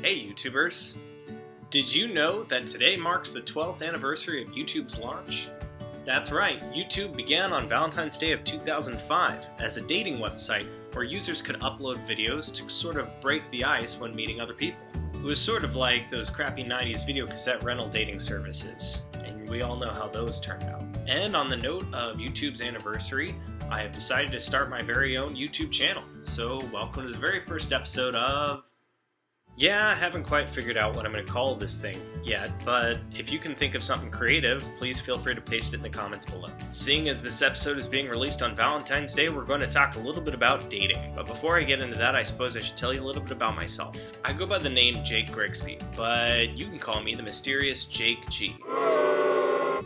Hey YouTubers! Did you know that today marks the 12th anniversary of YouTube's launch? That's right, YouTube began on Valentine's Day of 2005 as a dating website where users could upload videos to sort of break the ice when meeting other people. It was sort of like those crappy 90s video cassette rental dating services, and we all know how those turned out. And on the note of YouTube's anniversary, I have decided to start my very own YouTube channel. So welcome to the very first episode of... Yeah, I haven't quite figured out what I'm going to call this thing yet, but if you can think of something creative, please feel free to paste it in the comments below. Seeing as this episode is being released on Valentine's Day, we're going to talk a little bit about dating. But before I get into that, I suppose I should tell you a little bit about myself. I go by the name Jake Griggsby, but you can call me the mysterious Jake G.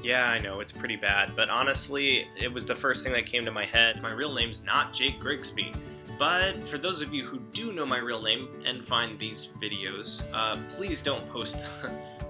Yeah, I know, it's pretty bad, but honestly, it was the first thing that came to my head. My real name's not Jake Griggsby. But for those of you who do know my real name and find these videos, please don't post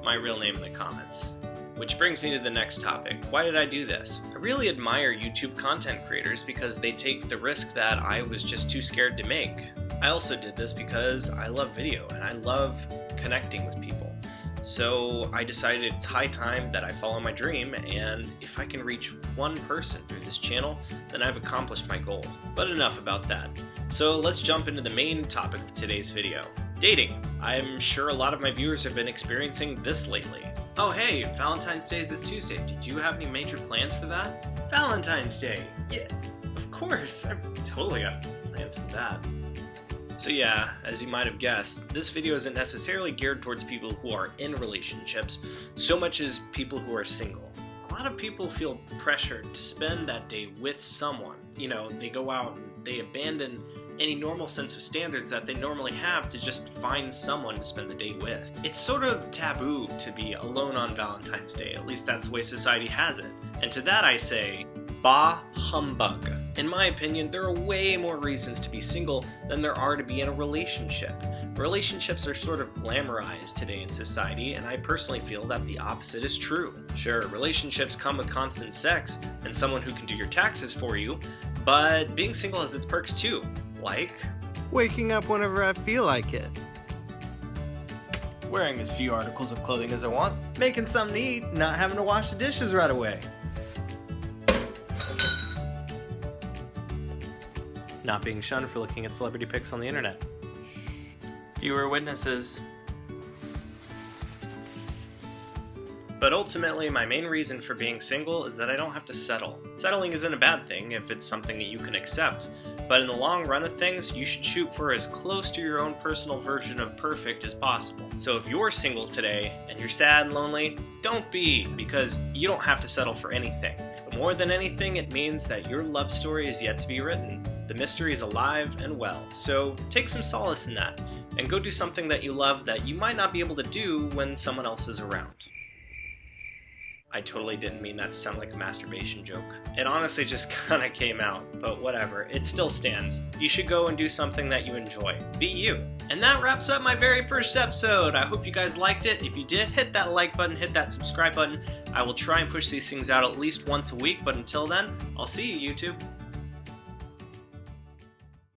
my real name in the comments. Which brings me to the next topic. Why did I do this? I really admire YouTube content creators because they take the risk that I was just too scared to make. I also did this because I love video and I love connecting with people. So I decided it's high time that I follow my dream, and if I can reach one person through this channel, then I've accomplished my goal. But enough about that. So let's jump into the main topic of today's video. Dating. I'm sure a lot of my viewers have been experiencing this lately. Oh hey, Valentine's Day is this Tuesday. Did you have any major plans for that? Valentine's Day! Yeah, of course. I totally got plans for that. So yeah, as you might have guessed, this video isn't necessarily geared towards people who are in relationships so much as people who are single. A lot of people feel pressured to spend that day with someone. You know, they go out and they abandon any normal sense of standards that they normally have to just find someone to spend the day with. It's sort of taboo to be alone on Valentine's Day, at least that's the way society has it. And to that I say, bah humbug. In my opinion, there are way more reasons to be single than there are to be in a relationship. Relationships are sort of glamorized today in society, and I personally feel that the opposite is true. Sure, relationships come with constant sex and someone who can do your taxes for you, but being single has its perks too, like waking up whenever I feel like it, wearing as few articles of clothing as I want, making something to eat, not having to wash the dishes right away, not being shunned for looking at celebrity pics on the internet. Fewer witnesses. But ultimately, my main reason for being single is that I don't have to settle. Settling isn't a bad thing if it's something that you can accept, but in the long run of things, you should shoot for as close to your own personal version of perfect as possible. So if you're single today and you're sad and lonely, don't be, because you don't have to settle for anything. But more than anything, it means that your love story is yet to be written. The mystery is alive and well, so take some solace in that, and go do something that you love that you might not be able to do when someone else is around. I totally didn't mean that to sound like a masturbation joke. It honestly just kinda came out, but whatever, it still stands. You should go and do something that you enjoy. Be you. And that wraps up my very first episode. I hope you guys liked it. If you did, hit that like button, hit that subscribe button. I will try and push these things out at least once a week, but until then, I'll see you, YouTube.